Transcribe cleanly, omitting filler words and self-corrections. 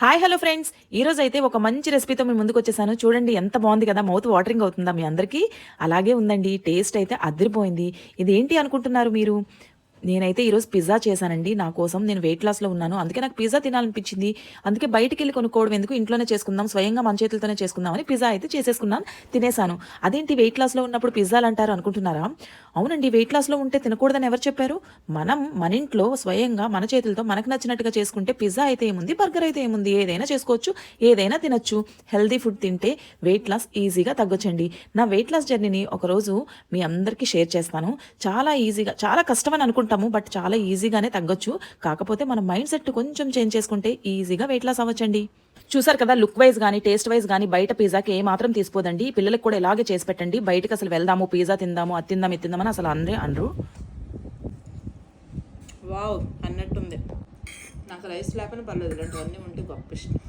Hi hello friends, ఈరోజు అయితే ఒక మంచి రెసిపీతో మీ ముందుకు వచ్చేసాను. చూడండి ఎంత బాగుంది కదా, మౌత్ వాటరింగ్ అవుతుందా మీ అందరికీ? అలాగే ఉందండి. టేస్ట్ అయితే అదిరిపోయింది. ఇది ఏంటి అనుకుంటున్నారు మీరు? నేనైతే ఈరోజు పిజ్జా చేశానండి నా కోసం. నేను వెయిట్ లాస్‌లో ఉన్నాను. అందుకే నాకు పిజ్జా తినాలనిపించింది. అందుకే బయటికెళ్ళి కొనుక్కోవడం ఎందుకు, ఇంట్లోనే చేసుకుందాం, స్వయంగా మన చేతులతోనే చేసుకుందామని పిజ్జా అయితే చేసేసుకున్నాను, తినేసాను. అదేంటి వెయిట్ లాస్‌లో ఉన్నప్పుడు పిజ్జాలంటారు అనుకుంటున్నారా? అవునండి, వెయిట్ లాస్‌లో ఉంటే తినకూడదని ఎవరు చెప్పారు? మనం మన ఇంట్లో స్వయంగా మన చేతులతో మనకు నచ్చినట్టుగా చేసుకుంటే పిజ్జా అయితే ఏముంది, బర్గర్ అయితే ఏముంది, ఏదైనా చేసుకోవచ్చు, ఏదైనా తినొచ్చు. హెల్తీ ఫుడ్ తింటే వెయిట్ లాస్ ఈజీగా తగ్గొచ్చండి. నా వెయిట్ లాస్ జర్నీని ఒకరోజు మీ అందరికీ షేర్ చేస్తాను. చాలా ఈజీగా, చాలా కష్టమని అనుకుంటాము, బట్ చాలా ఈజీగానే తగ్గొచ్చు. కాకపోతే మన మైండ్ సెట్ కొంచెం చేంజ్ చేసుకుంటే ఈజీగా వెయిట్ లాస్ అవ్వచ్చండి. చూసారు కదా, లుక్ వైజ్ గానీ టేస్ట్ వైజ్ గానీ బయట పిజ్జాకి ఏ మాత్రం తీసిపోదండి. పిల్లలకు కూడా ఇలాగే చేసి పెట్టండి. బయటకు అసలు వెళ్దాము, పిజ్జా తిందాము, అది తిందాం, ఇది తిందామని అసలు అందరే అనరు. వావ్ అన్నట్టుంది. నాకు రైస్ లేకపోయినా పర్లేదు, ఇలాంటివన్నీ ఉంటే గొప్ప ఇష్టం.